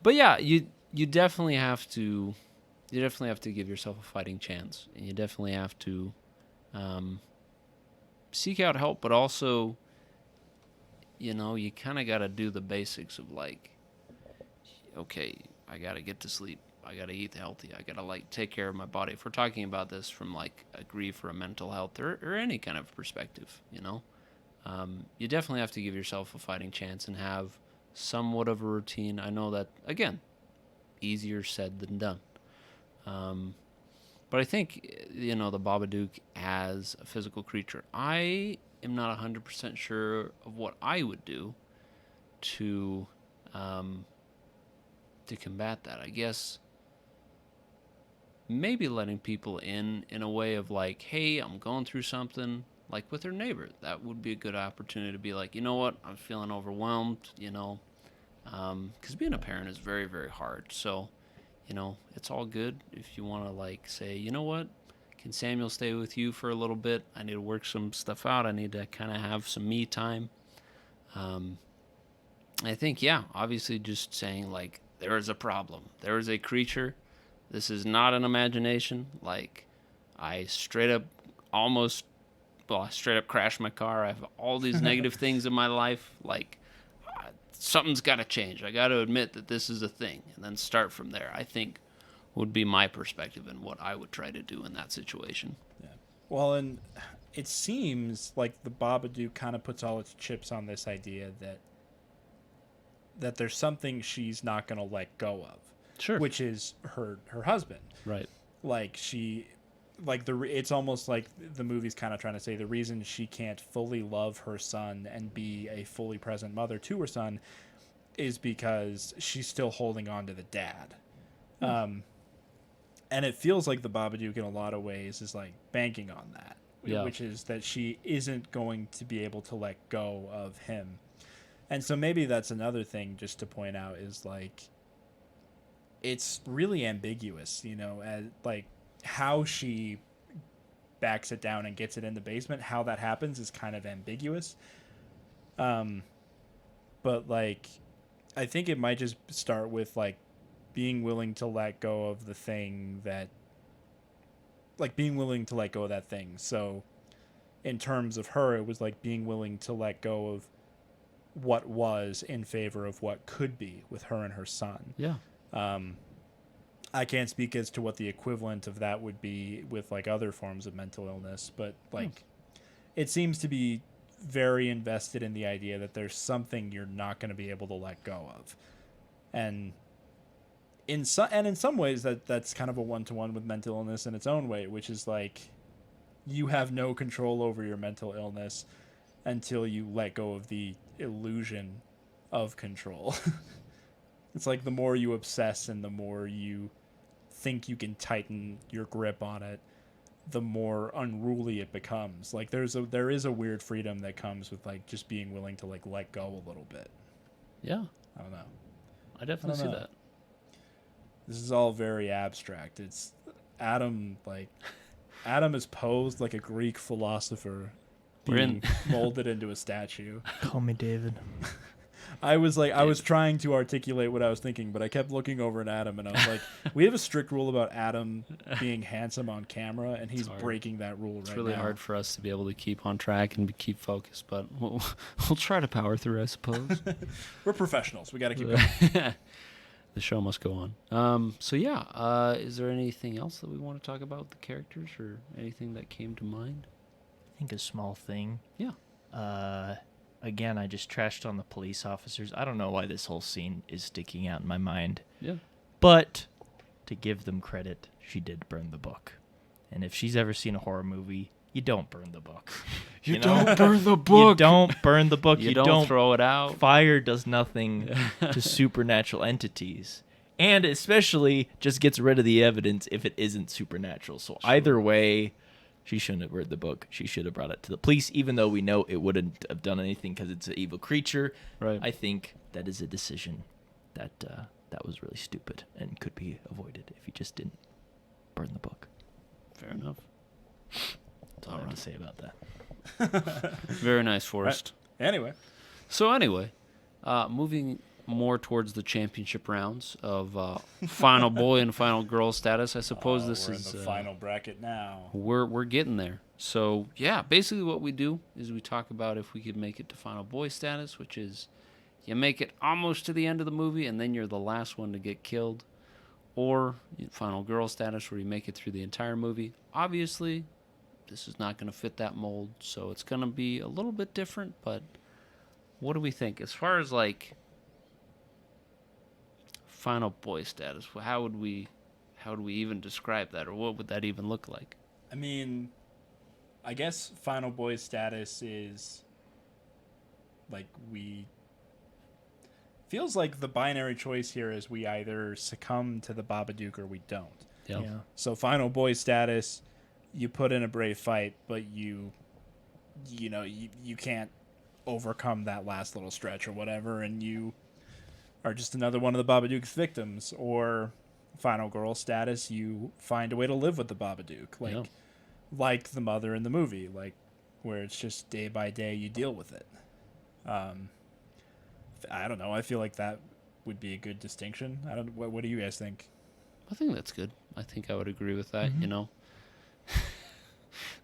But yeah, you definitely have to give yourself a fighting chance, and you definitely have to seek out help, but also, you know, you kind of got to do the basics of like, okay, I got to get to sleep. I got to eat healthy. I got to like take care of my body. If we're talking about this from like a grief or a mental health or any kind of perspective, you know, you definitely have to give yourself a fighting chance and have somewhat of a routine. I know that, again, easier said than done. But I think, you know, the Babadook as a physical creature, I am not 100% sure of what I would do to combat that. I guess maybe letting people in a way of like, hey, I'm going through something, like with her neighbor. That would be a good opportunity to be like, you know what, I'm feeling overwhelmed, you know, because being a parent is very, very hard. So, you know, it's all good if you want to like say, you know what, can Samuel stay with you for a little bit? I need to work some stuff out. I need to kind of have some me time. I think, yeah, obviously just saying like, there is a problem. There is a creature. This is not an imagination. Like, I straight up crashed my car. I have all these negative things in my life. Like, something's got to change. I got to admit that this is a thing, and then start from there. I think would be my perspective and what I would try to do in that situation. Yeah. Well, and it seems like the Babadook kind of puts all its chips on this idea that there's something she's not going to let go of. Sure. Which is her husband. Right. Like it's almost like the movie's kind of trying to say the reason she can't fully love her son and be a fully present mother to her son is because she's still holding on to the dad. And it feels like the Babadook in a lot of ways is like banking on that, which is that she isn't going to be able to let go of him. And so maybe that's another thing just to point out is like, it's really ambiguous, you know, as like how she backs it down and gets it in the basement. How that happens is kind of ambiguous. But like, I think it might just start with like being willing to let go of the thing that, like being willing to let go of that thing. So in terms of her, it was like being willing to let go of what was in favor of what could be with her and her son. Yeah. I can't speak as to what the equivalent of that would be with like other forms of mental illness, but like it seems to be very invested in the idea that there's something you're not going to be able to let go of. And in some ways that's kind of a one-to-one with mental illness in its own way, which is like you have no control over your mental illness until you let go of the illusion of control. It's like the more you obsess and the more you think you can tighten your grip on it, the more unruly it becomes. Like there is a weird freedom that comes with like just being willing to like let go a little bit. Yeah. I don't know. I definitely see that. This is all very abstract. It's Adam is posed like a Greek philosopher being molded into a statue. Call me David. I was trying to articulate what I was thinking, but I kept looking over at Adam, and I was like, we have a strict rule about Adam being handsome on camera, and he's breaking that rule right now. It's really hard for us to be able to keep on track and keep focused, but we'll try to power through, I suppose. We're professionals. We got to keep going. The show must go on. So yeah, is there anything else that we want to talk about with the characters or anything that came to mind? I think a small thing. Yeah. Again, I just trashed on the police officers. I don't know why this whole scene is sticking out in my mind. Yeah. But to give them credit, she did burn the book. And if she's ever seen a horror movie, you don't burn the book. You don't burn the book. You don't burn the book. You don't throw it out. Fire does nothing to supernatural entities. And especially just gets rid of the evidence if it isn't supernatural. So either way, she shouldn't have read the book. She should have brought it to the police, even though we know it wouldn't have done anything because it's an evil creature. Right. I think that is a decision that was really stupid and could be avoided if you just didn't burn the book. Fair enough. That's all I have to say about that. Very nice, Forrest. Right. Anyway, moving more towards the championship rounds of final boy and final girl status. I suppose this we're is in the final bracket now. We're getting there. So yeah, basically what we do is we talk about if we could make it to final boy status, which is you make it almost to the end of the movie and then you're the last one to get killed, or final girl status where you make it through the entire movie. Obviously, this is not going to fit that mold, so it's going to be a little bit different. But what do we think as far as like final boy status? How would we even describe that, or what would that even look like? I mean, I guess final boy status is like feels like the binary choice here is we either succumb to the Babadook or we don't. Yep. Yeah. So final boy status, you put in a brave fight, but you can't overcome that last little stretch or whatever, and you are just another one of the Babadook's victims. Or final girl status, you find a way to live with the Babadook, like the mother in the movie, like where it's just day by day you deal with it. I don't know. I feel like that would be a good distinction. What do you guys think? I think that's good. I think I would agree with that. Mm-hmm.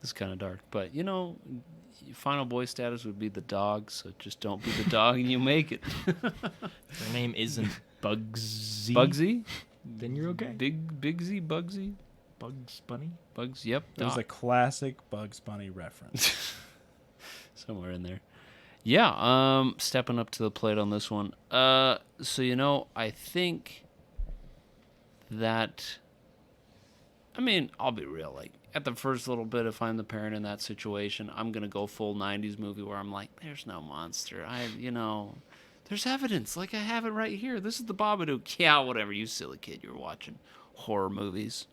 It's kind of dark, but final boy status would be the dog, so just don't be the dog and you make it. Her name isn't Bugsy. Bugsy? Then you're okay. Bigsy, Bugsy? Bugs Bunny? Bugs, yep. There's a classic Bugs Bunny reference. Somewhere in there. Yeah, stepping up to the plate on this one. So, I think that, I'll be real, like, at the first little bit, if I'm the parent in that situation, I'm going to go full 90s movie where I'm like, there's no monster. There's evidence. Like, I have it right here. This is the Babadook. Yeah, whatever. You silly kid. You're watching horror movies,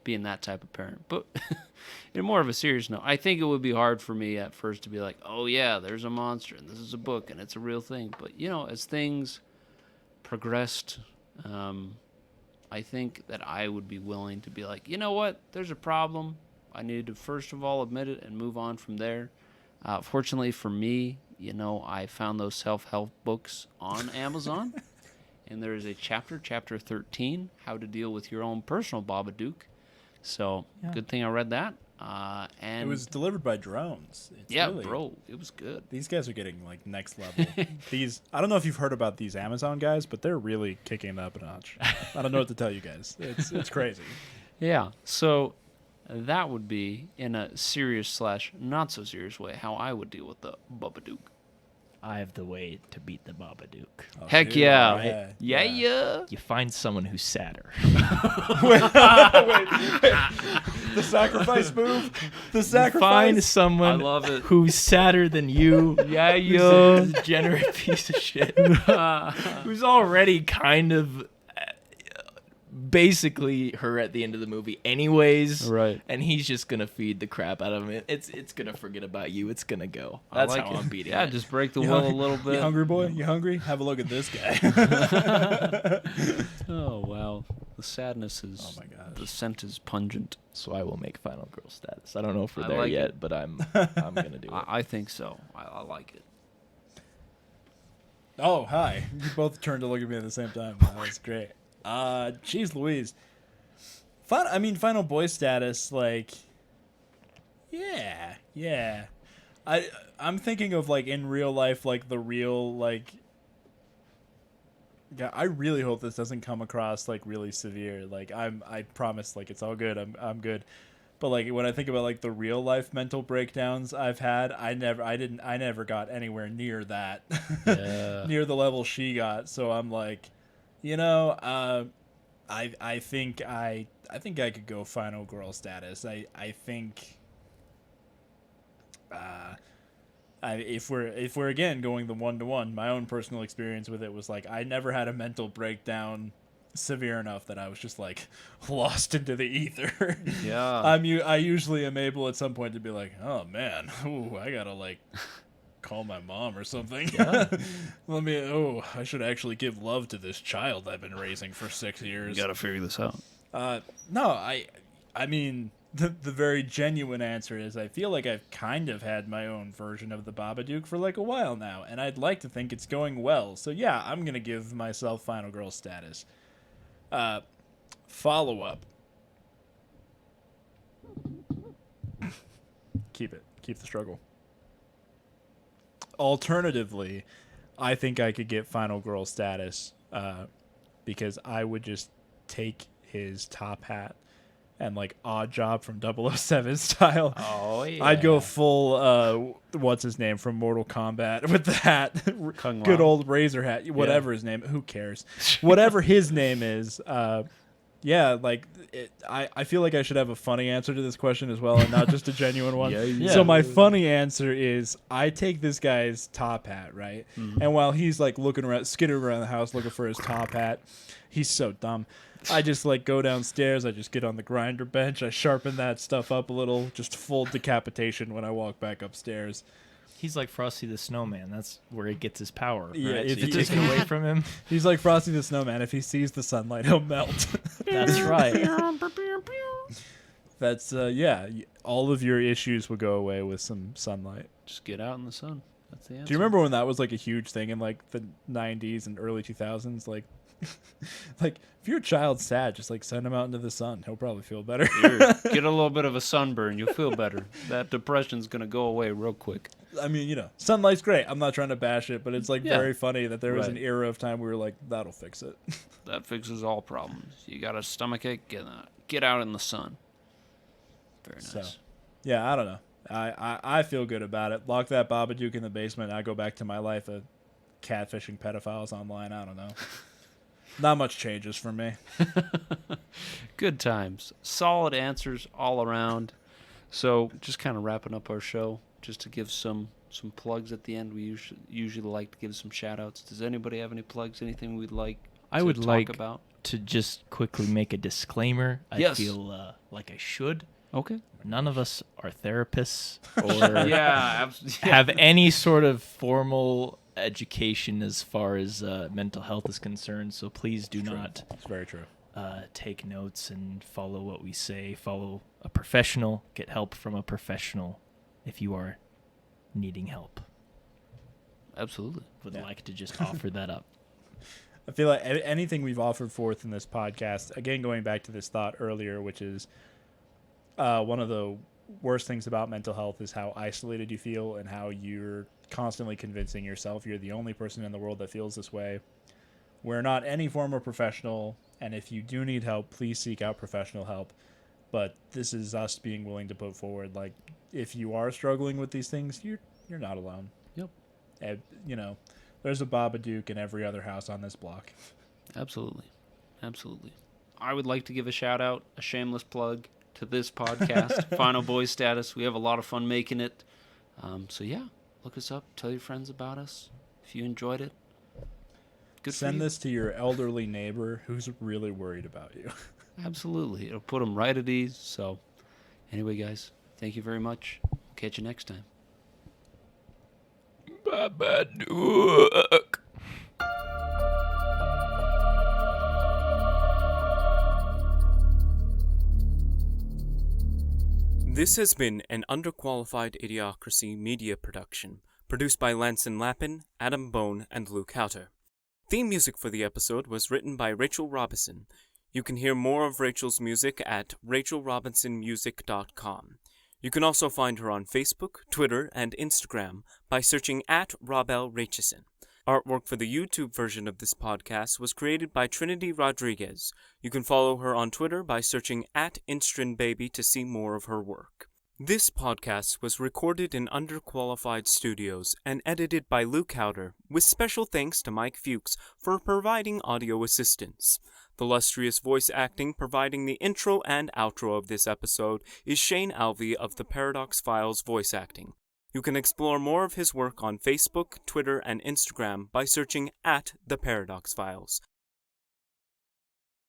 being that type of parent. But in more of a serious note, I think it would be hard for me at first to be like, oh, yeah, there's a monster, and this is a book, and it's a real thing. But, as things progressed, I think that I would be willing to be like, you know what? There's a problem. I need to first of all admit it and move on from there. Fortunately for me, I found those self-help books on Amazon. And there is a chapter 13, How to Deal with Your Own Personal Babadook. So, Good thing I read that. And It was delivered by drones. It's yeah, really, bro, it was good. These guys are getting like next level. I don't know if you've heard about these Amazon guys, but they're really kicking it up a notch. I don't know what to tell you guys. It's crazy. Yeah, so that would be, in a serious / not so serious way, how I would deal with the Babadook. I have the way to beat the Babadook. Oh, Heck dude, yeah. right? Yeah. You find someone who's sadder. The sacrifice move. The Find sacrifice. I someone love it. who's sadder than you. Yeah, Who's a degenerate piece of shit. Who's already kind of basically her at the end of the movie anyways. Right. And he's just going to feed the crap out of it. It's going to forget about you. It's going to go. I That's like how it. I'm beating Yeah, it. just break the You will hungry- a little bit. You hungry, boy? You hungry? Have a look at this guy. Oh, wow. The sadness is... Oh, my gosh. The scent is pungent. So I will make final girl status. I don't know if we're I there like yet, it. but I'm going to do it. I think so. I like it. Oh, hi. You both turned to look at me at the same time. That was great. Jeez Louise. Final boy status, like, yeah. I'm thinking of, like, in real life, like, the real, like, yeah, I really hope this doesn't come across, like, really severe. Like, I promise, like, it's all good. I'm good. But, like, when I think about, like, the real life mental breakdowns I've had, I never got anywhere near that. Yeah. Near the level she got. So I'm like, you know, I think I could go final girl status. I think if we're again going the 1-to-1, my own personal experience with it was like I never had a mental breakdown severe enough that I was just like lost into the ether. Yeah. I usually am able at some point to be like, oh man, ooh, I gotta like call my mom or something. Yeah. I should actually give love to this child I've been raising for 6 years. You got to figure this out. No, I mean, the very genuine answer is I feel like I've kind of had my own version of the Babadook for like a while now, and I'd like to think it's going well. So yeah, I'm going to give myself final girl status. Follow-up. Keep the struggle. Alternatively, I think I could get final girl status because I would just take his top hat and like Odd Job from 007 style. Oh, yeah. I'd go full what's his name from Mortal Kombat with the hat. Kung Good Lao. old razor hat, whatever his name, who cares? Whatever his name is, yeah, like I feel like I should have a funny answer to this question as well and not just a genuine one. Yeah. So my funny answer is I take this guy's top hat, right? Mm-hmm. And while he's like looking around, skittering around the house looking for his top hat, he's so dumb. I just like go downstairs, I just get on the grinder bench, I sharpen that stuff up a little, just full decapitation when I walk back upstairs. He's like Frosty the Snowman. That's where he gets his power. Right? Yeah, So if you he- take it away from him. He's like Frosty the Snowman. If he sees the sunlight, he'll melt. That's right. That's all of your issues will go away with some sunlight. Just get out in the sun. That's the answer. Do you remember when that was like a huge thing in like the 90s and early 2000s? Like if your child's sad, just like send him out into the sun. He'll probably feel better. Here, get a little bit of a sunburn. You'll feel better. That depression's going to go away real quick. I mean, you know, sunlight's great. I'm not trying to bash it, but it's like Yeah. very funny that there was Right. an era of time where we were like, that'll fix it. That fixes all problems. You got a stomachache? Get out in the sun. Very nice. So, yeah, I don't know. I feel good about it. Lock that Babadook in the basement. I go back to my life of catfishing pedophiles online. I don't know. Not much changes for me. Good times. Solid answers all around. So just kind of wrapping up our show, just to give some plugs at the end. We usually like to give some shout outs. Does anybody have any plugs? Anything we'd like I to would talk like about? to just quickly make a disclaimer. I Yes. feel like I should. Okay. None of us are therapists or Yeah, absolutely. have any sort of formal education as far as mental health is concerned. So please do not It's very true. take notes and follow what we say. Follow a professional. Get help from a professional if you are needing help. Absolutely. Would Yeah. like to just offer that up. I feel like anything we've offered forth in this podcast, again, going back to this thought earlier, which is one of the worst things about mental health is how isolated you feel and how you're constantly convincing yourself you're the only person in the world that feels this way. We're not any form of professional, and if you do need help, please seek out professional help. But this is us being willing to put forward, like, if you are struggling with these things, you're not alone. Yep. And, there's a Babadook in every other house on this block. Absolutely. Absolutely. I would like to give a shout out, a shameless plug to this podcast, Final Boys Status. We have a lot of fun making it. So yeah, look us up, tell your friends about us if you enjoyed it. Good for Send you. this to your elderly neighbor who's really worried about you. Absolutely. It'll put them right at ease. So anyway, guys, thank you very much. Catch you next time. Babadook. This has been an Underqualified Idiocracy media production, produced by Lanson Lappin, Adam Bone, and Luke Haueter. Theme music for the episode was written by Rachel Robison. You can hear more of Rachel's music at rachelrobinsonmusic.com. You can also find her on Facebook, Twitter, and Instagram by searching at Robel Racheson. Artwork for the YouTube version of this podcast was created by Trinity Rodriguez. You can follow her on Twitter by searching at InstrinBaby to see more of her work. This podcast was recorded in Underqualified Studios and edited by Luke Haueter, with special thanks to Mike Fuchs for providing audio assistance. The illustrious voice acting providing the intro and outro of this episode is Shane Alvey of the Paradox Files voice acting. You can explore more of his work on Facebook, Twitter, and Instagram by searching at The Paradox Files.